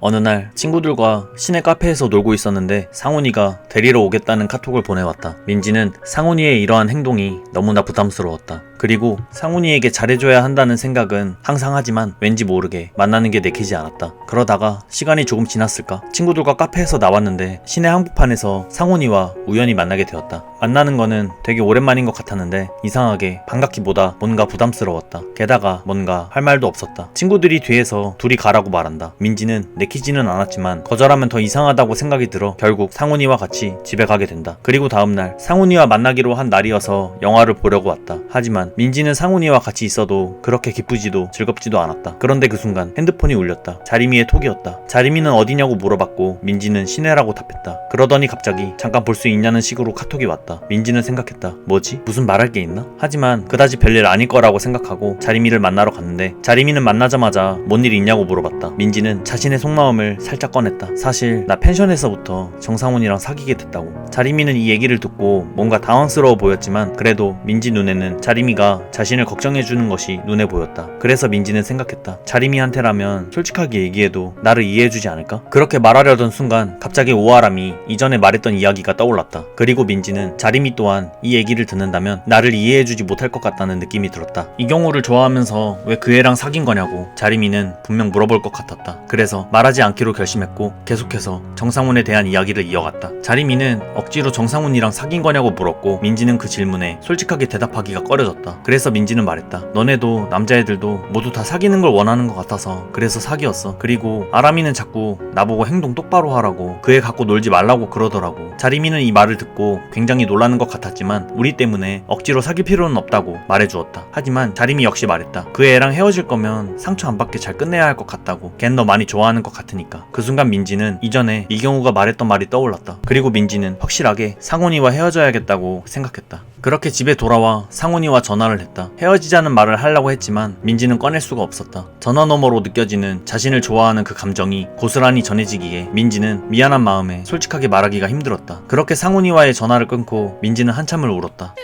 어느 날 친구들과 시내 카페에서 놀고 있었는데 상훈이가 데리러 오겠다는 카톡을 보내왔다. 민지는 상훈이의 이러한 행동이 너무나 부담스러웠다. 그리고 상훈이에게 잘해줘야 한다는 생각은 항상 하지만 왠지 모르게 만나는 게 내키지 않았다. 그러다가 시간이 조금 지났을까? 친구들과 카페에서 나왔는데 시내 한복판에서 상훈이와 우연히 만나게 되었다. 만나는 거는 되게 오랜만인 것 같았는데 이상하게 반갑기보다 뭔가 부담스러웠다. 게다가 뭔가 할 말도 없었다. 친구들이 뒤에서 둘이 가라고 말한다. 민지는 내키지는 않았지만 거절하면 더 이상하다고 생각이 들어 결국 상훈이와 같이 집에 가게 된다. 그리고 다음날 상훈이와 만나기로 한 날이어서 영화를 보려고 왔다. 하지만 민지는 상훈이와 같이 있어도 그렇게 기쁘지도 즐겁지도 않았다. 그런데 그 순간 핸드폰이 울렸다. 자림이의 톡이었다. 자림이는 어디냐고 물어봤고 민지는 시내라고 답했다. 그러더니 갑자기 잠깐 볼 수 있냐는 식으로 카톡이 왔다. 민지는 생각했다. 뭐지? 무슨 말할 게 있나? 하지만 그다지 별일 아닐 거라고 생각하고 자림이를 만나러 갔는데 자림이는 만나자마자 뭔 일 있냐고 물어봤다. 민지는 자신의 속마음을 살짝 꺼냈다. 사실 나 펜션에서부터 정상훈이랑 사귀게 됐다고. 자림이는 이 얘기를 듣고 뭔가 당황스러워 보였지만 그래도 민지 눈에는 자림이가 자신을 걱정해주는 것이 눈에 보였다. 그래서 민지는 생각했다. 자림이한테라면 솔직하게 얘기해도 나를 이해해주지 않을까? 그렇게 말하려던 순간 갑자기 오아람이 이전에 말했던 이야기가 떠올랐다. 그리고 민지는 자림이 또한 이 얘기를 듣는다면 나를 이해해주지 못할 것 같다는 느낌이 들었다. 이경우를 좋아하면서 왜 그 애랑 사귄 거냐고 자림이는 분명 물어볼 것 같았다. 그래서 말하지 않기로 결심했고 계속해서 정상훈에 대한 이야기를 이어갔다. 자림이는 억지로 정상훈이랑 사귄 거냐고 물었고 민지는 그 질문에 솔직하게 대답하기가 꺼려졌다. 그래서 민지는 말했다. 너네도 남자애들도 모두 다 사귀는 걸 원하는 것 같아서 그래서 사귀었어. 그리고 아람이는 자꾸 나보고 행동 똑바로 하라고 그 애 갖고 놀지 말라고 그러더라고. 자림이는 이 말을 듣고 굉장히 놀라는 것 같았지만 우리 때문에 억지로 사귈 필요는 없다고 말해주었다. 하지만 자림이 역시 말했다. 그 애랑 헤어질 거면 상처 안 받게 잘 끝내야 할 것 같다고. 걘 너 많이 좋아하는 것 같으니까. 그 순간 민지는 이전에 이경우가 말했던 말이 떠올랐다. 그리고 민지는 확실하게 상훈이와 헤어져야겠다고 생각했다. 그렇게 집에 돌아와 상훈이와 전화를 했다. 헤어지자는 말을 하려고 했지만 민지는 꺼낼 수가 없었다. 전화 너머로 느껴지는 자신을 좋아하는 그 감정이 고스란히 전해지기에 민지는 미안한 마음에 솔직하게 말하기가 힘들었다. 그렇게 상훈이와의 전화를 끊고 민지는 한참을 울었다.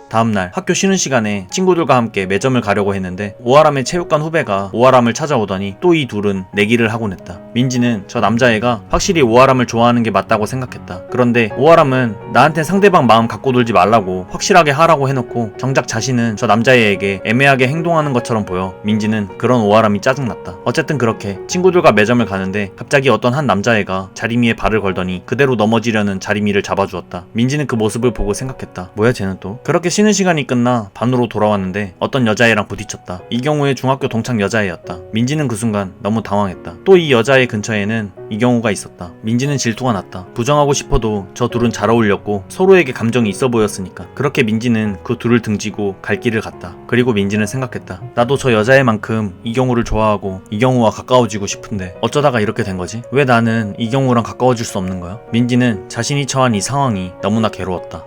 다음날 학교 쉬는 시간에 친구들과 함께 매점을 가려고 했는데 오아람의 체육관 후배가 오아람을 찾아오더니 또 이 둘은 내기를 하곤 했다. 민지는 저 남자애가 확실히 오아람을 좋아하는 게 맞다고 생각했다. 그런데 오아람은 나한테 상대방 마음 갖고 놀지 말라고 확실하게 하라고 해놓고 정작 자신은 저 남자애에게 애매하게 행동하는 것처럼 보여 민지는 그런 오아람이 짜증났다. 어쨌든 그렇게 친구들과 매점을 가는데 갑자기 어떤 한 남자애가 자림이의 발을 걸더니 그대로 넘어지려는 자림이를 잡아주었다. 민지는 그 모습을 보고 생각했다. 뭐야 쟤는 또? 그렇게 쉬는 시간이 끝나 반으로 돌아왔는데 어떤 여자애랑 부딪혔다. 이 경우에 중학교 동창 여자애였다. 민지는 그 순간 너무 당황했다. 또 이 여자애 근처에는 이경우가 있었다. 민지는 질투가 났다. 부정하고 싶어도 저 둘은 잘 어울렸고 서로에게 감정이 있어 보였으니까. 그렇게 민지는 그 둘을 등지고 갈 길을 갔다. 그리고 민지는 생각했다. 나도 저 여자애만큼 이경우를 좋아하고 이경우와 가까워지고 싶은데 어쩌다가 이렇게 된 거지? 왜 나는 이경우랑 가까워질 수 없는 거야? 민지는 자신이 처한 이 상황이 너무나 괴로웠다.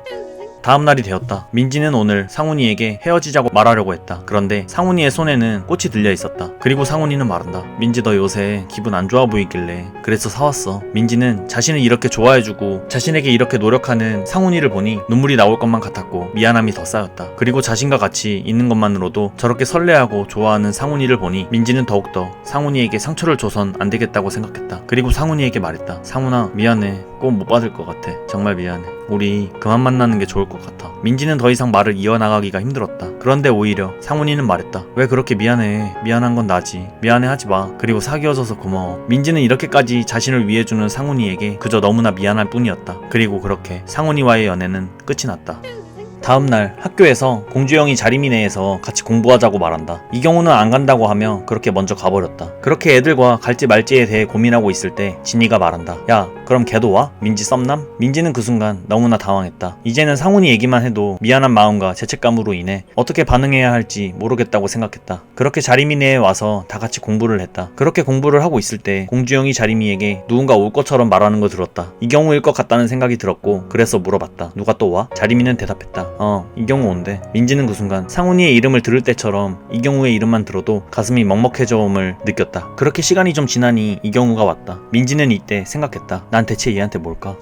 다음날이 되었다. 민지는 오늘 상훈이에게 헤어지자고 말하려고 했다. 그런데 상훈이의 손에는 꽃이 들려 있었다. 그리고 상훈이는 말한다. 민지 너 요새 기분 안 좋아 보이길래 그래서 사왔어. 민지는 자신을 이렇게 좋아해주고 자신에게 이렇게 노력하는 상훈이를 보니 눈물이 나올 것만 같았고 미안함이 더 쌓였다. 그리고 자신과 같이 있는 것만으로도 저렇게 설레하고 좋아하는 상훈이를 보니 민지는 더욱더 상훈이에게 상처를 줘선 안 되겠다고 생각했다. 그리고 상훈이에게 말했다. 상훈아 미안해. 꼭 못 받을 것 같아. 정말 미안해. 우리 그만 만나는 게 좋을 것 같아. 민지는 더 이상 말을 이어나가기가 힘들었다. 그런데 오히려 상훈이는 말했다. 왜 그렇게 미안해. 미안한 건 나지. 미안해 하지 마. 그리고 사귀어줘서 고마워. 민지는 이렇게까지 자신을 위해주는 상훈이에게 그저 너무나 미안할 뿐이었다. 그리고 그렇게 상훈이와의 연애는 끝이 났다. 다음날 학교에서 공주영이 자리미네에서 같이 공부하자고 말한다. 이경우는 안 간다고 하며 그렇게 먼저 가버렸다. 그렇게 애들과 갈지 말지에 대해 고민하고 있을 때 진이가 말한다. 야 그럼 걔도 와? 민지 썸남? 민지는 그 순간 너무나 당황했다. 이제는 상훈이 얘기만 해도 미안한 마음과 죄책감으로 인해 어떻게 반응해야 할지 모르겠다고 생각했다. 그렇게 자리미네에 와서 다 같이 공부를 했다. 그렇게 공부를 하고 있을 때 공주영이 자리미에게 누군가 올 것처럼 말하는 걸 들었다. 이경우일 것 같다는 생각이 들었고 그래서 물어봤다. 누가 또 와? 자리미는 대답했다. 이경우 온대. 민지는 그 순간 상훈이의 이름을 들을 때처럼 이경우의 이름만 들어도 가슴이 먹먹해져옴을 느꼈다. 그렇게 시간이 좀 지나니 이경우가 왔다. 민지는 이때 생각했다. 난 대체 얘한테 뭘까?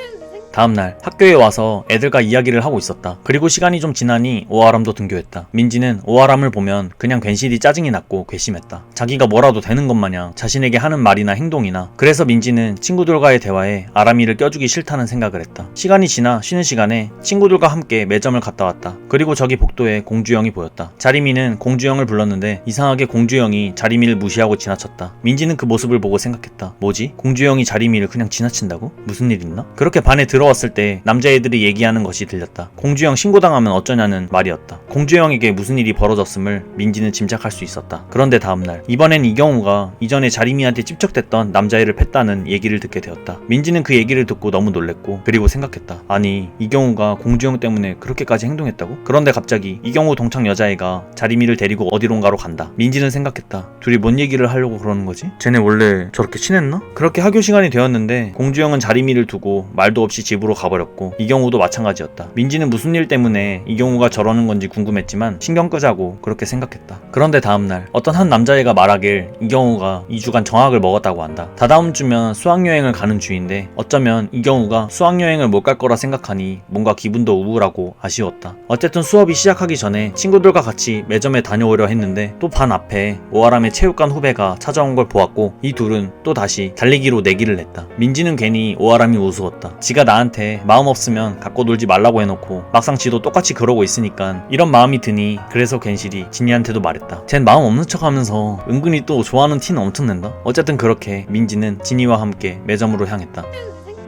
다음날 학교에 와서 애들과 이야기를 하고 있었다. 그리고 시간이 좀 지나니 오아람도 등교했다. 민지는 오아람을 보면 그냥 괜시리 짜증이 났고 괘씸했다. 자기가 뭐라도 되는 것 마냥 자신에게 하는 말이나 행동이나. 그래서 민지는 친구들과의 대화에 아람이를 껴주기 싫다는 생각을 했다. 시간이 지나 쉬는 시간에 친구들과 함께 매점을 갔다 왔다. 그리고 저기 복도에 공주영이 보였다. 자리미는 공주영을 불렀는데 이상하게 공주영이 자리미를 무시하고 지나쳤다. 민지는 그 모습을 보고 생각했다. 뭐지? 공주영이 자리미를 그냥 지나친다고? 무슨 일 있나? 그렇게 반에 들어왔을 때 남자애들이 얘기하는 것이 들렸다. 공주영 신고당하면 어쩌냐는 말이었다. 공주영에게 무슨 일이 벌어졌음을 민지는 짐작할 수 있었다. 그런데 다음날 이번엔 이경우가 이전에 자리미한테 찝적댔던 남자애를 팼다는 얘기를 듣게 되었다. 민지는 그 얘기를 듣고 너무 놀랬고 그리고 생각했다. 아니 이경우가 공주영 때문에 그렇게까지 행동했다고? 그런데 갑자기 이경우 동창 여자애가 자리미를 데리고 어디론가로 간다. 민지는 생각했다. 둘이 뭔 얘기를 하려고 그러는 거지? 쟤네 원래 저렇게 친했나? 그렇게 학교 시간이 되었는데 공주영은 자리미를 두고 말도 없이 집으로 가버렸고 이경우도 마찬가지였다. 민지는 무슨 일 때문에 이경우가 저러는 건지 궁금했지만 신경 끄자고 그렇게 생각했다. 그런데 다음날 어떤 한 남자애가 말하길 이경우가 2주간 정학을 먹었다고 한다. 다다음 주면 수학여행을 가는 주인데 어쩌면 이경우가 수학여행을 못 갈 거라 생각하니 뭔가 기분도 우울하고 아쉬웠다. 어쨌든 수업이 시작하기 전에 친구들과 같이 매점에 다녀오려 했는데 또 반 앞에 오아람의 체육관 후배가 찾아온 걸 보았고 이 둘은 또 다시 달리기로 내기를 했다. 민지는 괜히 오아람이 우스웠다. 지가 나한테 마음 없으면 갖고 놀지 말라고 해놓고 막상 지도 똑같이 그러고 있으니까 이런 마음이 드니 그래서 괜시리 진이한테도 말했다. 쟨 마음 없는 척 하면서 은근히 또 좋아하는 티는 엄청 낸다. 어쨌든 그렇게 민지는 진이와 함께 매점으로 향했다.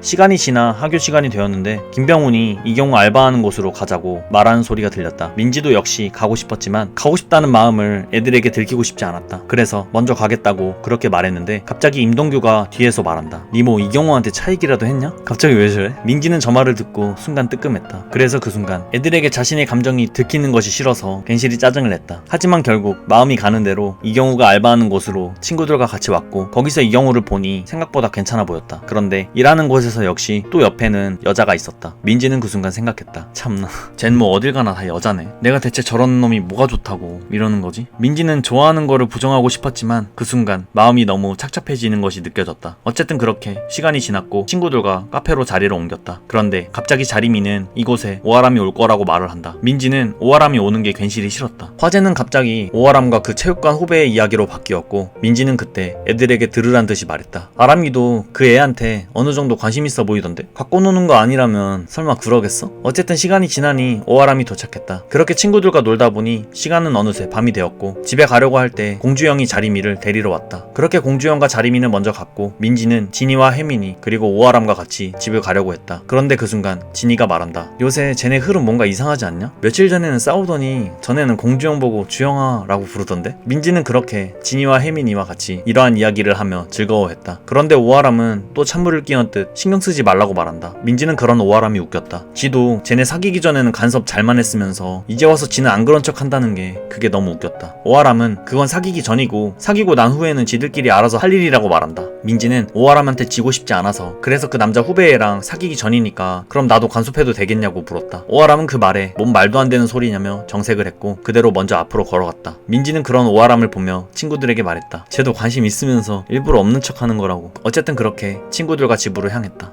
시간이 지나 학교 시간이 되었는데 김병훈이 이경우 알바하는 곳으로 가자고 말하는 소리가 들렸다. 민지도 역시 가고 싶었지만 가고 싶다는 마음을 애들에게 들키고 싶지 않았다. 그래서 먼저 가겠다고 그렇게 말했는데 갑자기 임동규가 뒤에서 말한다. 니 뭐 이경우한테 차이기라도 했냐? 갑자기 왜 저래? 민지는 저 말을 듣고 순간 뜨끔했다. 그래서 그 순간 애들에게 자신의 감정이 들키는 것이 싫어서 괜시리 짜증을 냈다. 하지만 결국 마음이 가는 대로 이경우가 알바하는 곳으로 친구들과 같이 왔고 거기서 이경우를 보니 생각보다 괜찮아 보였다. 그런데 일하는 곳에서 역시 또 옆에는 여자가 있었다. 민지는 그 순간 생각했다. 참나 쟨 뭐 어딜 가나 다 여자네. 내가 대체 저런 놈이 뭐가 좋다고 이러는 거지? 민지는 좋아하는 거를 부정하고 싶었지만 그 순간 마음이 너무 착잡해지는 것이 느껴졌다. 어쨌든 그렇게 시간이 지났고 친구들과 카페로 자리를 옮겼다. 그런데 갑자기 자리미는 이곳에 오아람이 올 거라고 말을 한다. 민지는 오아람이 오는 게 괜시리 싫었다. 화제는 갑자기 오아람과 그 체육관 후배의 이야기로 바뀌었고 민지는 그때 애들에게 들으란 듯이 말했다. 아람이도 그 애한테 어느 정도 관심 있어 보이던데? 갖고 노는 거 아니라면 설마 그러겠어? 어쨌든 시간이 지나니 오아람이 도착했다. 그렇게 친구들과 놀다 보니 시간은 어느새 밤이 되었고 집에 가려고 할 때 공주영이 자리미를 데리러 왔다. 그렇게 공주영과 자리미는 먼저 갔고 민지는 진이와 혜민이 그리고 오아람과 같이 집에 가려고 했다. 그런데 그 순간 진이가 말한다. 요새 쟤네 흐름 뭔가 이상하지 않냐? 며칠 전에는 싸우더니 전에는 공주영 보고 주영아 라고 부르던데? 민지는 그렇게 진이와 혜민이와 같이 이러한 이야기를 하며 즐거워했다. 그런데 오아람은 또 찬물을 끼얹듯 신경 쓰지 말라고 말한다. 민지는 그런 오아람이 웃겼다. 지도 쟤네 사귀기 전에는 간섭 잘만 했으면서 이제 와서 지는 안 그런 척 한다는 게 그게 너무 웃겼다. 오아람은 그건 사귀기 전이고 사귀고 난 후에는 지들끼리 알아서 할 일이라고 말한다. 민지는 오아람한테 지고 싶지 않아서 그래서 그 남자 후배애랑 사귀기 전이니까 그럼 나도 간섭해도 되겠냐고 물었다. 오아람은 그 말에 뭔 말도 안 되는 소리냐며 정색을 했고 그대로 먼저 앞으로 걸어갔다. 민지는 그런 오아람을 보며 친구들에게 말했다. 쟤도 관심 있으면서 일부러 없는 척 하는 거라고. 어쨌든 그렇게 친구들과 집으로 향했다.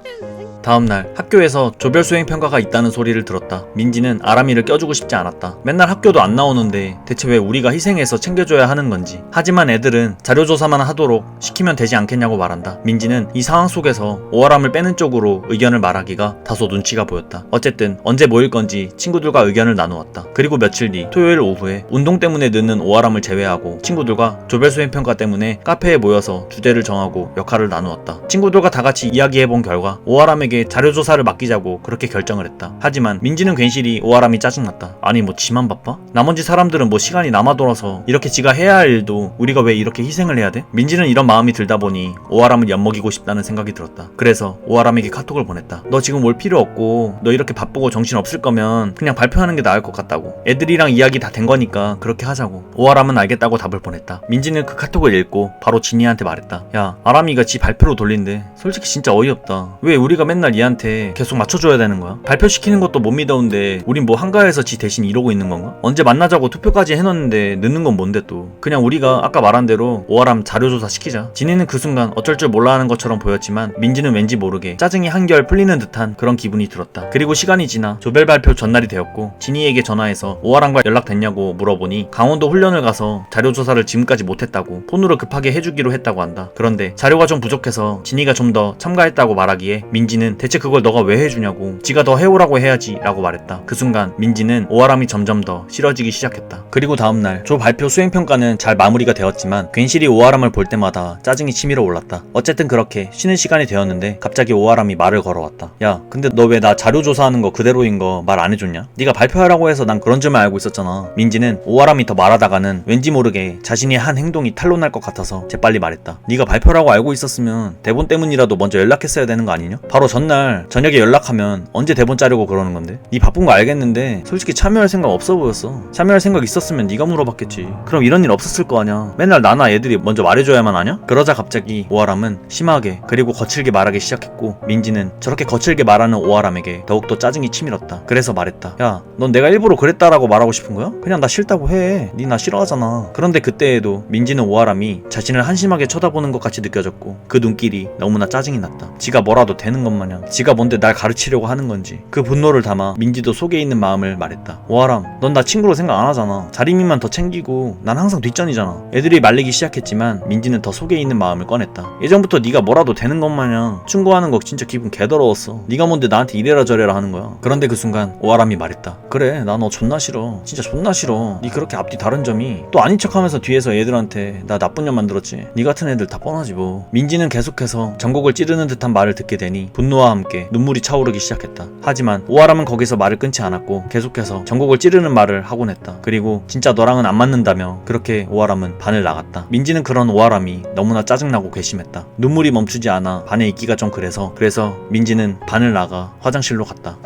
다음날 학교에서 조별 수행 평가가 있다는 소리를 들었다. 민지는 아람이를 껴주고 싶지 않았다. 맨날 학교도 안 나오는데 대체 왜 우리가 희생해서 챙겨줘야 하는 건지. 하지만 애들은 자료조사만 하도록 시키면 되지 않겠냐고 말한다. 민지는 이 상황 속에서 오아람을 빼는 쪽으로 의견을 말하기가 다소 눈치가 보였다. 어쨌든 언제 모일 건지 친구들과 의견을 나누었다. 그리고 며칠 뒤 토요일 오후에 운동 때문에 늦는 오아람을 제외하고 친구들과 조별 수행 평가 때문에 카페에 모여서 주제를 정하고 역할을 나누었다. 친구들과 다 같이 이야기해본 결과 오아람에게 자료조사를 맡기자고 그렇게 결정을 했다. 하지만 민지는 괜시리 오아람이 짜증났다. 아니 뭐 지만 바빠? 나머지 사람들은 뭐 시간이 남아돌아서 이렇게 지가 해야 할 일도 우리가 왜 이렇게 희생을 해야 돼? 민지는 이런 마음이 들다 보니 오아람을 엿먹이고 싶다는 생각이 들었다. 그래서 오아람에게 카톡을 보냈다. 너 지금 올 필요 없고 너 이렇게 바쁘고 정신 없을 거면 그냥 발표하는 게 나을 것 같다고. 애들이랑 이야기 다 된 거니까 그렇게 하자고. 오아람은 알겠다고 답을 보냈다. 민지는 그 카톡을 읽고 바로 진이한테 말했다. 야 아람이가 지 발표로 돌린대. 솔직히 진짜 어이없다. 왜 우리가 맨날 맨날 얘한테 계속 맞춰줘야 되는 거야? 발표시키는 것도 못 믿어온데 우린 뭐 한가해서 지 대신 이러고 있는 건가? 언제 만나자고 투표까지 해놨는데 늦는 건 뭔데 또. 그냥 우리가 아까 말한 대로 오아람 자료조사 시키자. 진이는 그 순간 어쩔 줄 몰라 하는 것처럼 보였지만 민지는 왠지 모르게 짜증이 한결 풀리는 듯한 그런 기분이 들었다. 그리고 시간이 지나 조별 발표 전날이 되었고 진이에게 전화해서 오아람과 연락됐냐고 물어보니 강원도 훈련을 가서 자료조사를 지금까지 못했다고 폰으로 급하게 해주기로 했다고 한다. 그런데 자료가 좀 부족해서 진이가 좀 더 참가했다고 말하기에 민지는 대체 그걸 너가 왜 해주냐고 지가 더 해오라고 해야지 라고 말했다. 그 순간 민지는 오아람이 점점 더 싫어지기 시작했다. 그리고 다음날 조 발표 수행평가는 잘 마무리가 되었지만 괜시리 오아람을 볼 때마다 짜증이 치밀어 올랐다. 어쨌든 그렇게 쉬는 시간이 되었는데 갑자기 오아람이 말을 걸어왔다. 야 근데 너 왜 나 자료조사하는 거 그대로인 거 말 안 해줬냐? 네가 발표하라고 해서 난 그런 줄만 알고 있었잖아. 민지는 오아람이 더 말하다가는 왠지 모르게 자신이 한 행동이 탄로날 것 같아서 재빨리 말했다. 네가 발표라고 알고 있었으면 대본 때문이라도 먼저 연락했어야 되는 거 아니냐? 바로 전날 저녁에 연락하면 언제 대본 짜려고 그러는 건데? 네 바쁜 거 알겠는데 솔직히 참여할 생각 없어 보였어. 참여할 생각 있었으면 네가 물어봤겠지. 그럼 이런 일 없었을 거 아냐? 맨날 나나 애들이 먼저 말해줘야만 하냐? 그러자 갑자기 오아람은 심하게 그리고 거칠게 말하기 시작했고 민지는 저렇게 거칠게 말하는 오아람에게 더욱더 짜증이 치밀었다. 그래서 말했다. 야, 넌 내가 일부러 그랬다라고 말하고 싶은 거야? 그냥 나 싫다고 해. 니 나 싫어하잖아. 그런데 그때에도 민지는 오아람이 자신을 한심하게 쳐다보는 것 같이 느껴졌고 그 눈길이 너무나 짜증이 났다. 지가 뭐라도 되는 것 마냥 지가 뭔데 날 가르치려고 하는 건지 그 분노를 담아 민지도 속에 있는 마음을 말했다. 오아람, 넌 나 친구로 생각 안 하잖아. 자리민만 더 챙기고 난 항상 뒷전이잖아. 애들이 말리기 시작했지만 민지는 더 속에 있는 마음을 꺼냈다. 예전부터 네가 뭐라도 되는 것 마냥 충고하는 거 진짜 기분 개더러웠어. 네가 뭔데 나한테 이래라 저래라 하는 거야. 그런데 그 순간 오아람이 말했다. 그래, 나 너 존나 싫어. 진짜 존나 싫어. 네 그렇게 앞뒤 다른 점이 또 아닌 척하면서 뒤에서 애들한테 나 나쁜 년 만들었지. 네 같은 애들 다 뻔하지 뭐. 민지는 계속해서 전곡을 찌르는 듯한 말을 듣게 되니 분노와 함께 눈물이 차오르기 시작했다. 하지만 오아람은 거기서 말을 끊지 않았고 계속해서 전곡을 찌르는 말을 하곤 했다. 그리고 진짜 너랑은 안 맞는다며 그렇게 오아람은 반을 나갔다. 민지는 그런 오아람이 너무나 짜증나고 괘씸했다. 눈물이 멈추지 않아 반에 있기가 좀 그래서 민지는 반을 나가 화장실로 갔다.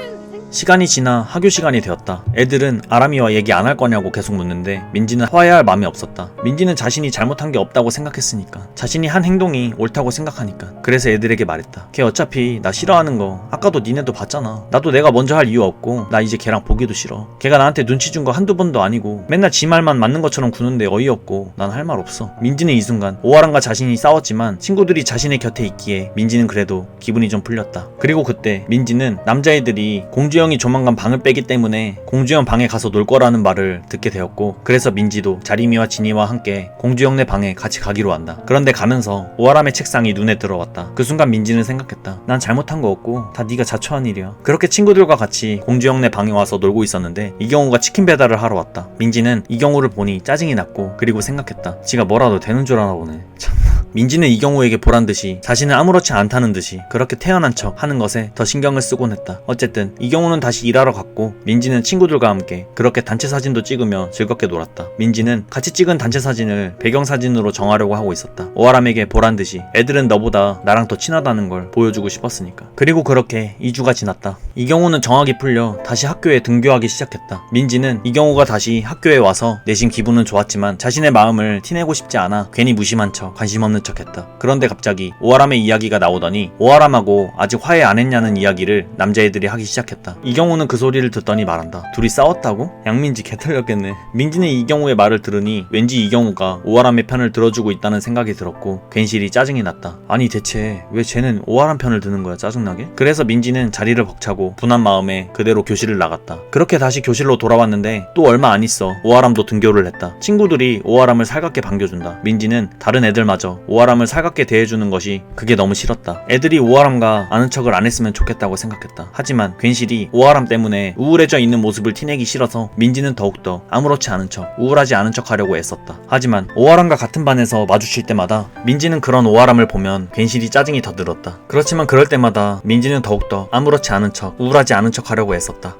시간이 지나 학교 시간이 되었다. 애들은 아람이와 얘기 안 할 거냐고 계속 묻는데 민지는 화해할 마음이 없었다. 민지는 자신이 잘못한 게 없다고 생각했으니까. 자신이 한 행동이 옳다고 생각하니까. 그래서 애들에게 말했다. 걔 어차피 나 싫어하는 거 아까도 니네도 봤잖아. 나도 내가 먼저 할 이유 없고 나 이제 걔랑 보기도 싫어. 걔가 나한테 눈치 준 거 한두 번도 아니고 맨날 지 말만 맞는 것처럼 구는데 어이없고 난 할 말 없어. 민지는 이 순간 오아람과 자신이 싸웠지만 친구들이 자신의 곁에 있기에 민지는 그래도 기분이 좀 풀렸다. 그리고 그때 민지는 남자애들이 공주형이 조만간 방을 빼기 때문에 공주형 방에 가서 놀 거라는 말을 듣게 되었고 그래서 민지도 자리미와 진이와 함께 공주형네 방에 같이 가기로 한다. 그런데 가면서 오아람의 책상이 눈에 들어왔다. 그 순간 민지는 생각했다. 난 잘못한 거 없고 다 네가 자초한 일이야. 그렇게 친구들과 같이 공주형네 방에 와서 놀고 있었는데 이경우가 치킨 배달을 하러 왔다. 민지는 이경우를 보니 짜증이 났고 그리고 생각했다. 지가 뭐라도 되는 줄 아나 보네. 참나. 민지는 이경우에게 보란듯이 자신은 아무렇지 않다는 듯이 그렇게 태어난 척 하는 것에 더 신경을 쓰곤 했다. 어쨌든 이경우는 다시 일하러 갔고 민지는 친구들과 함께 그렇게 단체 사진도 찍으며 즐겁게 놀았다. 민지는 같이 찍은 단체 사진을 배경사진으로 정하려고 하고 있었다. 오아람에게 보란듯이 애들은 너보다 나랑 더 친하다는 걸 보여주고 싶었으니까. 그리고 그렇게 2주가 지났다. 이경우는 정학이 풀려 다시 학교에 등교하기 시작했다. 민지는 이경우가 다시 학교에 와서 내심 기분은 좋았지만 자신의 마음을 티내고 싶지 않아 괜히 무심한 척 관심 없는 척했다. 그런데 갑자기 오아람의 이야기가 나오더니 오아람하고 아직 화해 안 했냐는 이야기를 남자애들이 하기 시작했다. 이경우는 그 소리를 듣더니 말한다. 둘이 싸웠다고? 양민지 개털렸겠네. 민지는 이경우의 말을 들으니 왠지 이경우가 오아람의 편을 들어주고 있다는 생각이 들었고 괜시리 짜증이 났다. 아니 대체 왜 쟤는 오아람 편을 드는 거야 짜증나게? 그래서 민지는 자리를 벅차고 분한 마음에 그대로 교실을 나갔다. 그렇게 다시 교실로 돌아왔는데 또 얼마 안 있어 오아람도 등교를 했다. 친구들이 오아람을 살갑게 반겨준다. 민지는 다른 애들마저 오아람을 살갑게 대해주는 것이 그게 너무 싫었다. 애들이 오아람과 아는 척을 안 했으면 좋겠다고 생각했다. 하지만 괜시리 오아람 때문에 우울해져 있는 모습을 티내기 싫어서 민지는 더욱더 아무렇지 않은 척, 우울하지 않은 척 하려고 애썼다. 하지만 오아람과 같은 반에서 마주칠 때마다 민지는 그런 오아람을 보면 괜시리 짜증이 더 늘었다. 그렇지만 그럴 때마다 민지는 더욱더 아무렇지 않은 척, 우울하지 않은 척 하려고 애썼다.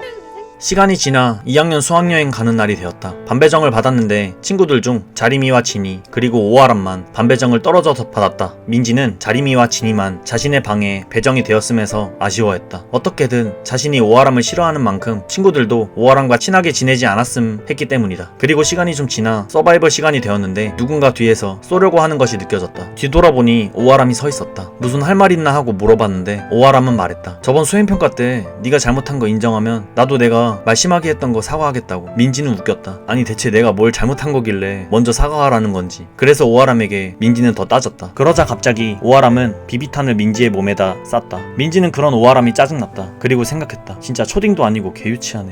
시간이 지나 2학년 수학여행 가는 날이 되었다. 반배정을 받았는데 친구들 중 자리미와 진이 그리고 오아람만 반배정을 떨어져서 받았다. 민지는 자리미와 진이만 자신의 방에 배정이 되었음에서 아쉬워했다. 어떻게든 자신이 오아람을 싫어하는 만큼 친구들도 오아람과 친하게 지내지 않았음 했기 때문이다. 그리고 시간이 좀 지나 서바이벌 시간이 되었는데 누군가 뒤에서 쏘려고 하는 것이 느껴졌다. 뒤돌아보니 오아람이 서 있었다. 무슨 할 말 있나 하고 물어봤는데 오아람은 말했다. 저번 수행평가 때 네가 잘못한 거 인정하면 나도 내가 말 심하게 했던 거 사과하겠다고. 민지는 웃겼다. 아니 대체 내가 뭘 잘못한 거길래 먼저 사과하라는 건지. 그래서 오아람에게 민지는 더 따졌다. 그러자 갑자기 오아람은 비비탄을 민지의 몸에다 쐈다. 민지는 그런 오아람이 짜증났다. 그리고 생각했다. 진짜 초딩도 아니고 개유치하네.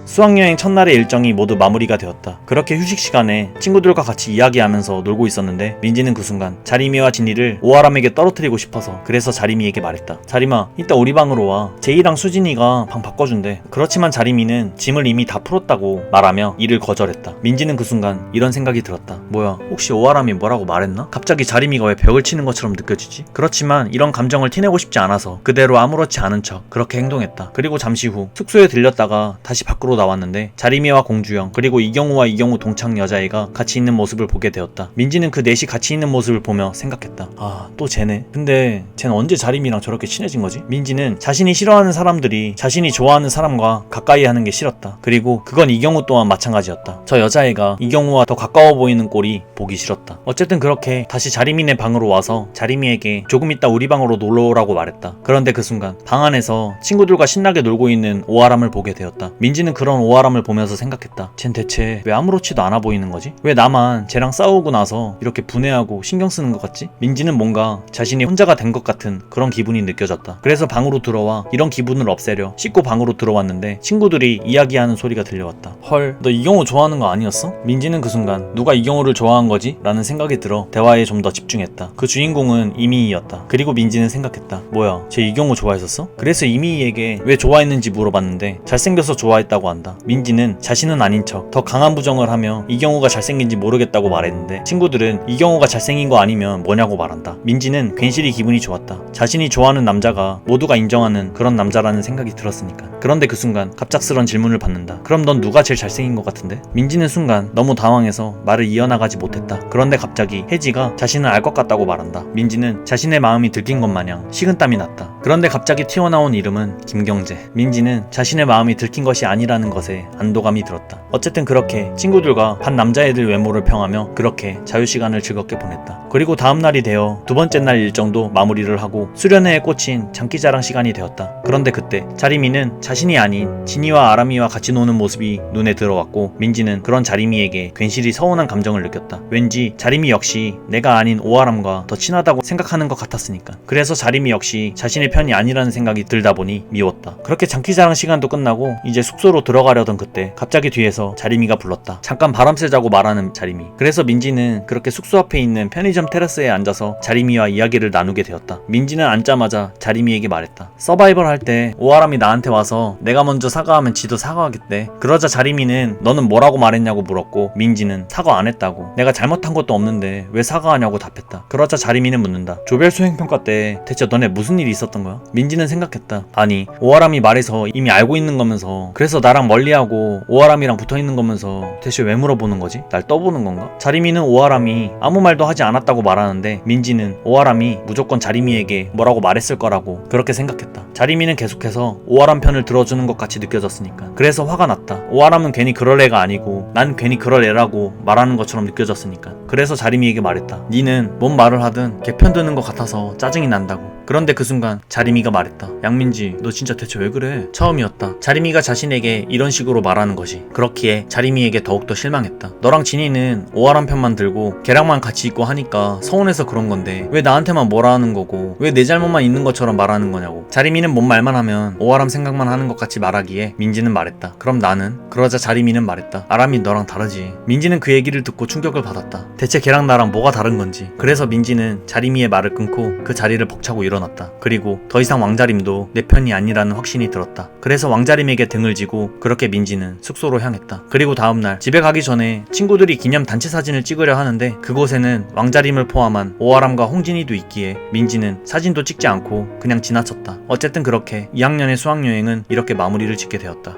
수학여행 첫날의 일정이 모두 마무리가 되었다. 그렇게 휴식 시간에 친구들과 같이 이야기하면서 놀고 있었는데 민지는 그 순간 자리미와 진이를 오아람에게 떨어뜨리고 싶어서 그래서 자리미에게 말했다. 자리마, 이따 우리 방으로 와. 제이랑 수진이가 방 바꿔준대. 그렇지만 자리미는 짐을 이미 다 풀었다고 말하며 이를 거절했다. 민지는 그 순간 이런 생각이 들었다. 뭐야, 혹시 오아람이 뭐라고 말했나? 갑자기 자리미가 왜 벽을 치는 것처럼 느껴지지? 그렇지만 이런 감정을 티내고 싶지 않아서 그대로 아무렇지 않은 척 그렇게 행동했다. 그리고 잠시 후 숙소에 들렸다가 다시 밖으로 나왔는데 자리미와 공주영 그리고 이경우와 이경우 동창 여자애가 같이 있는 모습을 보게 되었다. 민지는 그 넷이 같이 있는 모습을 보며 생각했다. 아, 또 쟤네. 근데 쟤는 언제 자리미랑 저렇게 친해진 거지? 민지는 자신이 싫어하는 사람들이 자신이 좋아하는 사람과 가까이 하는 게 싫었다. 그리고 그건 이경우 또한 마찬가지였다. 저 여자애가 이경우와 더 가까워 보이는 꼴이 보기 싫었다. 어쨌든 그렇게 다시 자리미네 방으로 와서 자리미에게 조금 있다 우리 방으로 놀러오라고 말했다. 그런데 그 순간 방 안에서 친구들과 신나게 놀고 있는 오아람을 보게 되었다. 민지는 그런 오아람을 보면서 생각했다. 쟨 대체 왜 아무렇지도 않아 보이는 거지? 왜 나만 쟤랑 싸우고 나서 이렇게 분해하고 신경 쓰는 것 같지? 민지는 뭔가 자신이 혼자가 된 것 같은 그런 기분이 느껴졌다. 그래서 방으로 들어와 이런 기분을 없애려 씻고 방으로 들어왔는데 친구들이 이야기하는 소리가 들려왔다. 헐, 너 이경우 좋아하는 거 아니었어? 민지는 그 순간 누가 이경우를 좋아한 거지? 라는 생각이 들어 대화에 좀 더 집중했다. 그 주인공은 이미희였다. 그리고 민지는 생각했다. 뭐야, 쟤 이경우 좋아했었어? 그래서 이미희에게 왜 좋아했는지 물어봤는데 잘생겨서 좋아했다고 한다. 민지는 자신은 아닌 척 더 강한 부정을 하며 이경우가 잘생긴지 모르겠다고 말했는데 친구들은 이경우가 잘생긴 거 아니면 뭐냐고 말한다. 민지는 괜시리 기분이 좋았다. 자신이 좋아하는 남자가 모두가 인정하는 그런 남자라는 생각이 들었으니까. 그런데 그 순간 갑작스런 질문을 받는다. 그럼 넌 누가 제일 잘생긴 것 같은데? 민지는 순간 너무 당황해서 말을 이어나가지 못했다. 그런데 갑자기 혜지가 자신을 알 것 같다고 말한다. 민지는 자신의 마음이 들킨 것 마냥 식은땀이 났다. 그런데 갑자기 튀어나온 이름은 김경재. 민지는 자신의 마음이 들킨 것이 아니라는 것에 안도감이 들었다. 어쨌든 그렇게 친구들과 반 남자애들 외모를 평하며 그렇게 자유시간을 즐겁게 보냈다. 그리고 다음날이 되어 두 번째 날 일정도 마무리를 하고 수련회에 꽂힌 장기자랑 시간이 되었다. 그런데 그때 자리미는 자신이 아닌 진이와 아람이와 같이 노는 모습이 눈에 들어왔고 민지는 그런 자리미에게 괜시리 서운한 감정을 느꼈다. 왠지 자리미 역시 내가 아닌 오아람과 더 친하다고 생각하는 것 같았으니까. 그래서 자리미 역시 자신의 편이 아니라는 생각이 들다 보니 미웠다. 그렇게 장기자랑 시간도 끝나고 이제 숙소로 들어가려던 그때 갑자기 뒤에서 자리미가 불렀다. 잠깐 바람 쐬자고 말하는 자리미. 그래서 민지는 그렇게 숙소 앞에 있는 편의점 테라스에 앉아서 자리미와 이야기를 나누게 되었다. 민지는 앉자마자 자리미에게 말했다. 서바이벌 할 때 오아람이 나한테 와서 내가 먼저 사과하면 지도 사과하겠대. 그러자 자리미는 너는 뭐라고 말했냐고 물었고 민지는 사과 안 했다고. 내가 잘못한 것도 없는데 왜 사과하냐고 답했다. 그러자 자리미는 묻는다. 조별 수행평가 때 대체 너네 무슨 일이 있었던 거야? 민지는 생각했다. 아니, 오아람이 말해서 이미 알고 있는 거면서 그래서 나랑 멀리하고 오아람이랑 붙어있는 거면서 대체 왜 물어보는 거지? 날 떠보는 건가? 자리미는 오아람이 아무 말도 하지 않았다고 말하는데 민지는 오아람이 무조건 자리미에게 뭐라고 말했을 거라고 그렇게 생각했다. 자리미는 계속해서 오아람 편을 들어주는 것 같이 느껴졌으니까. 그래서 화가 났다. 오아람은 괜히 그럴 애가 아니고 난 괜히 그럴 애라고 말하는 것처럼 느껴졌으니까. 그래서 자리미에게 말했다. 니는 뭔 말을 하든 걔 편 드는 것 같아서 짜증이 난다고. 그런데 그 순간 자리미가 말했다. 양민지, 너 진짜 대체 왜 그래? 처음이었다. 자리미가 자신에게 이런 식으로 말하는 것이. 그렇기에 자리미에게 더욱더 실망했다. 너랑 진이는 오아람 편만 들고 걔랑만 같이 있고 하니까 서운해서 그런 건데 왜 나한테만 뭐라 하는 거고 왜 내 잘못만 있는 것처럼 말하는 거냐고. 자리미는 뭔 말만 하면 오아람 생각만 하는 것 같이 말하기에 민지는 말했다. 그럼 나는? 그러자 자리미는 말했다. 아람이 너랑 다르지. 민지는 그 얘기를 듣고 충격을 받았다. 대체 걔랑 나랑 뭐가 다른 건지. 그래서 민지는 자리미의 말을 끊고 그 자리를 벅차고 일어났다. 그리고 더 이상 왕자림도 내 편이 아니라는 확신이 들었다. 그래서 왕자림에게 등을 지고 그렇게 민지는 숙소로 향했다. 그리고 다음날 집에 가기 전에 친구들이 기념 단체 사진을 찍으려 하는데 그곳에는 왕자림을 포함한 오아람과 홍진이도 있기에 민지는 사진도 찍지 않고 그냥 지나쳤다. 어쨌든 그렇게 2학년의 수학여행은 이렇게 마무리를 짓게 되었다.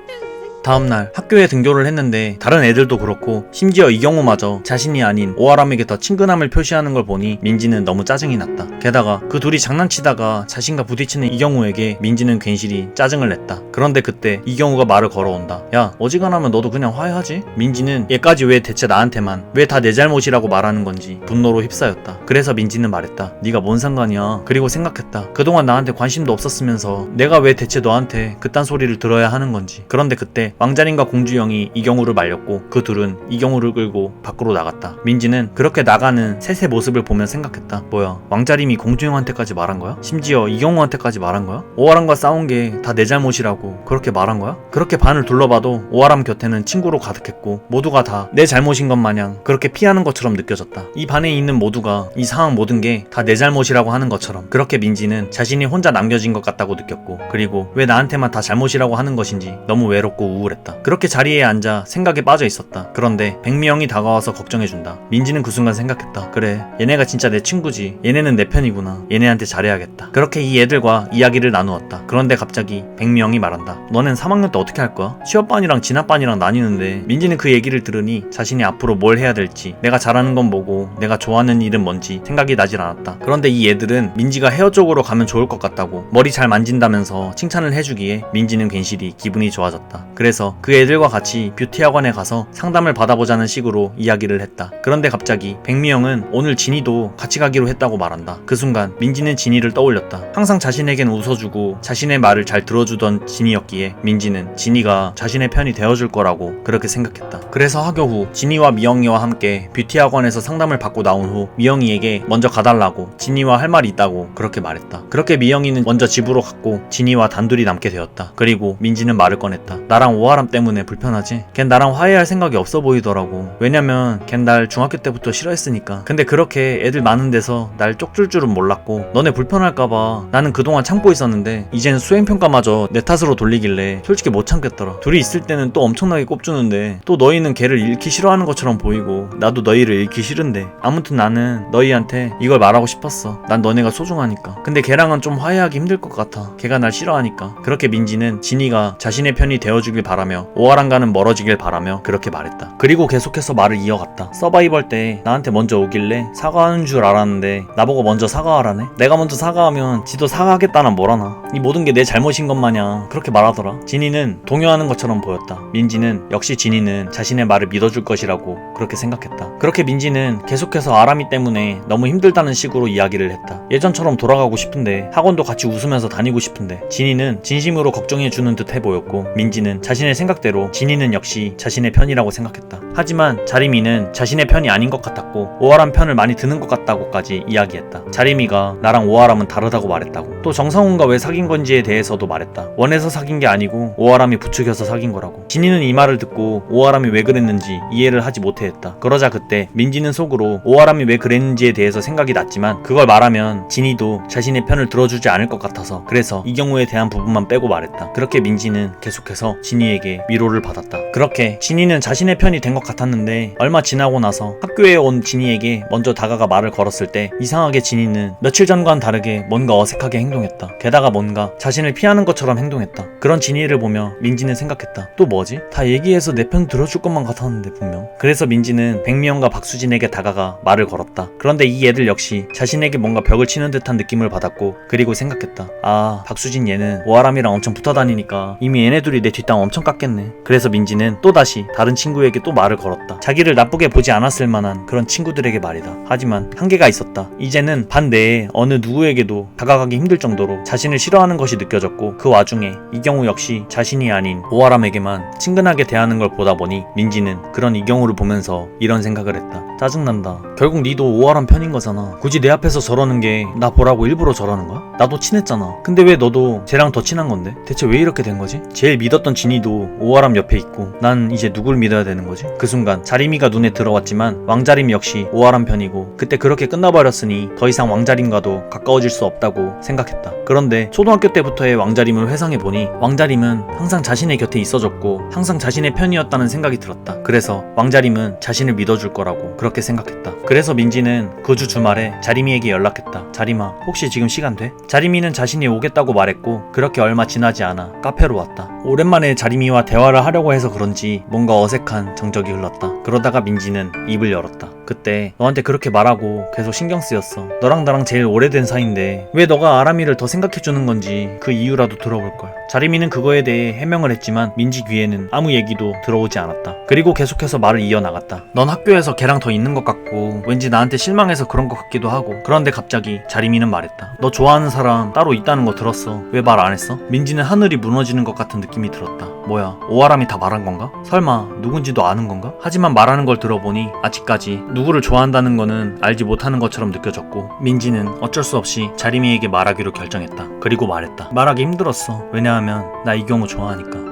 다음날 학교에 등교를 했는데 다른 애들도 그렇고 심지어 이경우마저 자신이 아닌 오아람에게 더 친근함을 표시하는 걸 보니 민지는 너무 짜증이 났다. 게다가 그 둘이 장난치다가 자신과 부딪히는 이경우에게 민지는 괜시리 짜증을 냈다. 그런데 그때 이경우가 말을 걸어온다. 야, 어지간하면 너도 그냥 화해하지? 민지는 얘까지 왜 대체 나한테만 왜 다 내 잘못이라고 말하는 건지 분노로 휩싸였다. 그래서 민지는 말했다. 네가 뭔 상관이야. 그리고 생각했다. 그동안 나한테 관심도 없었으면서 내가 왜 대체 너한테 그딴 소리를 들어야 하는 건지. 그런데 그때 왕자림과 공주영이 이경우를 말렸고 그 둘은 이경우를 끌고 밖으로 나갔다. 민지는 그렇게 나가는 셋의 모습을 보며 생각했다. 뭐야, 왕자림이 공주영한테까지 말한 거야? 심지어 이경우한테까지 말한 거야? 오아람과 싸운 게 다 내 잘못이라고 그렇게 말한 거야? 그렇게 반을 둘러봐도 오아람 곁에는 친구로 가득했고 모두가 다 내 잘못인 것 마냥 그렇게 피하는 것처럼 느껴졌다. 이 반에 있는 모두가 이 상황 모든 게 다 내 잘못이라고 하는 것처럼 그렇게 민지는 자신이 혼자 남겨진 것 같다고 느꼈고, 그리고 왜 나한테만 다 잘못이라고 하는 것인지 너무 외롭고 우울했다. 그렇게 자리에 앉아 생각에 빠져 있었다. 그런데 백미영이 다가와서 걱정해준다. 민지는 그 순간 생각했다. 그래, 얘네가 진짜 내 친구지. 얘네는 내 편이구나. 얘네한테 잘해야겠다. 그렇게 이 애들과 이야기를 나누었다. 그런데 갑자기 백미영이 말한다. 너넨 3학년 때 어떻게 할 거야? 취업반이랑 진학반이랑 나뉘는데. 민지는 그 얘기를 들으니 자신이 앞으로 뭘 해야 될지, 내가 잘하는 건 뭐고 내가 좋아하는 일은 뭔지 생각이 나질 않았다. 그런데 이 애들은 민지가 헤어 쪽으로 가면 좋을 것 같다고 머리 잘 만진다면서 칭찬을 해주기에 민지는 괜시리 기분이 좋아졌다. 그래서 그 애들과 같이 뷰티 학원에 가서 상담을 받아보자는 식으로 이야기를 했다. 그런데 갑자기 백미영은 오늘 진이도 같이 가기로 했다고 말한다. 그 순간 민지는 진이를 떠올렸다. 항상 자신에겐 웃어주고 자신의 말을 잘 들어주던 진이었기에 민지는 진이가 자신의 편이 되어줄 거라고 그렇게 생각했다. 그래서 학교 후 진이와 미영이와 함께 뷰티 학원에서 상담을 받고 나온 후 미영이에게 먼저 가달라고 진이와 할 말이 있다고 그렇게 말했다. 그렇게 미영이는 먼저 집으로 갔고 진이와 단둘이 남게 되었다. 그리고 민지는 말을 꺼냈다. 나랑 오아람 때문에 불편하지? 걘 나랑 화해할 생각이 없어 보이더라고. 왜냐면 걘 날 중학교 때부터 싫어했으니까. 근데 그렇게 애들 많은 데서 날 쪽줄 줄은 몰랐고 너네 불편할까봐 나는 그동안 참고 있었는데 이젠 수행평가마저 내 탓으로 돌리길래 솔직히 못 참겠더라. 둘이 있을 때는 또 엄청나게 꼽주는데 또 너희는 걔를 잃기 싫어하는 것처럼 보이고 나도 너희를 잃기 싫은데 아무튼 나는 너희한테 이걸 말하고 싶었어. 난 너네가 소중하니까. 근데 걔랑은 좀 화해하기 힘들 것 같아. 걔가 날 싫어하니까. 그렇게 민지는 진이가 자신의 편이 되어주길 바라며 오아랑과는 멀어지길 바라며 그렇게 말했다. 그리고 계속해서 말을 이어갔다. 서바이벌 때 나한테 먼저 오길래 사과하는 줄 알았는데 나보고 먼저 사과하라네. 내가 먼저 사과하면 지도 사과하겠다나 뭐라나. 이 모든 게 내 잘못인 것 마냥 그렇게 말하더라. 진이는 동요하는 것처럼 보였다. 민지는 역시 진이는 자신의 말을 믿어줄 것이라고 그렇게 생각했다. 그렇게 민지는 계속해서 아람이 때문에 너무 힘들다는 식으로 이야기를 했다. 예전처럼 돌아가고 싶은데 학원도 같이 웃으면서 다니고 싶은데. 진이는 진심으로 걱정해주는 듯해 보였고 민지는 자신의 생각대로 진이는 역시 자신의 편이라고 생각했다. 하지만 자림이는 자신의 편이 아닌 것 같았고 오아람 편을 많이 드는 것 같다고까지 이야기했다. 자림이가 나랑 오아람은 다르다고 말했다고. 또 정상훈과 왜 사귄 건지에 대해서도 말했다. 원해서 사귄 게 아니고 오아람이 부추겨서 사귄 거라고. 진이는 이 말을 듣고 오아람이 왜 그랬는지 이해를 하지 못해했다. 그러자 그때 민지는 속으로 오아람이 왜 그랬는지에 대해서 생각이 났지만 그걸 말하면 진이도 자신의 편을 들어주지 않을 것 같아서 그래서 이 경우에 대한 부분만 빼고 말했다. 그렇게 민지는 계속해서 진이에게 위로를 받았다. 그렇게 진이는 자신의 편이 된 것 같았는데 얼마 지나고 나서 학교에 온 진이에게 먼저 다가가 말을 걸었을 때 이상하게 진이는 며칠 전과는 다르게 뭔가 어색하게 행동했다. 게다가 뭔가 자신을 피하는 것처럼 행동했다. 그런 진이를 보며 민지는 생각했다. 또 뭐지? 다 얘기해서 내 편 들어줄 것만 같았는데 분명. 그래서 민지는 백미영과 박수진에게 다가가 말을 걸었다. 그런데 이 애들 역시 자신에게 뭔가 벽을 치는 듯한 느낌을 받았고 그리고 생각했다. 아, 박수진 얘는 오아람이랑 엄청 붙어 다니니까 이미 얘네 둘이 내 뒷담 엄청 깠겠네. 그래서 민지는 또다시 다른 친구에게 또 말을 걸었다. 자기를 나쁘게 보지 않았을 만한 그런 친구들에게 말이다. 하지만 한계가 있었다. 이제는 반 내에 어느 누구에게도 다가가기 힘들 정도로 자신을 싫어하는 것이 느껴졌고 그 와중에 이경우 역시 자신이 아닌 오아람에게만 친근하게 대하는 걸 보다 보니 민지는 그런 이경우를 보면서 이런 생각을 했다. 짜증난다. 결국 니도 오아람 편인 거잖아. 굳이 내 앞에서 저러는 게 나 보라고 일부러 저러는 거야? 나도 친했잖아. 근데 왜 너도 쟤랑 더 친한 건데? 대체 왜 이렇게 된 거지? 제일 믿었던 진이도 오아람 옆에 있고 난 이제 누굴 믿어야 되는 거지? 그 순간 자림이가 눈에 들어왔지만 왕자림 역시 오아람 편이고 그때 그렇게 끝나버렸으니 더 이상 왕자림과도 가까워질 수 없다고 생각했다. 그런데 초등학교 때부터의 왕자림을 회상해보니 왕자림은 항상 자신의 곁에 있어줬고 항상 자신의 편이었다는 생각이 들었다. 그래서 왕자림은 자신을 믿어줄 거라고 그렇게 생각했다. 그래서 민지는 그 주 주말에 자림이에게 연락했다. 자림아, 혹시 지금 시간 돼? 자리미는 자신이 오겠다고 말했고 그렇게 얼마 지나지 않아 카페로 왔다. 오랜만에 자리미와 대화를 하려고 해서 그런지 뭔가 어색한 정적이 흘렀다. 그러다가 민지는 입을 열었다. 그때 너한테 그렇게 말하고 계속 신경 쓰였어. 너랑 나랑 제일 오래된 사이인데 왜 너가 아람이를 더 생각해주는 건지 그 이유라도 들어볼걸. 자리미는 그거에 대해 해명을 했지만 민지 귀에는 아무 얘기도 들어오지 않았다. 그리고 계속해서 말을 이어나갔다. 넌 학교에서 걔랑 더 있는 것 같고 왠지 나한테 실망해서 그런 것 같기도 하고. 그런데 갑자기 자리미는 말했다. 너 좋아하는 사람 따로 있다는 거 들었어. 왜 말 안 했어? 민지는 하늘이 무너지는 것 같은 느낌이 들었다. 뭐야, 오아람이 다 말한 건가? 설마 누군지도 아는 건가? 하지만 말하는 걸 들어보니 아직까지 누구를 좋아한다는 거는 알지 못하는 것처럼 느껴졌고 민지는 어쩔 수 없이 자리미에게 말하기로 결정했다. 그리고 말했다. 말하기 힘들었어. 왜냐하면 나 이 경우 좋아하니까.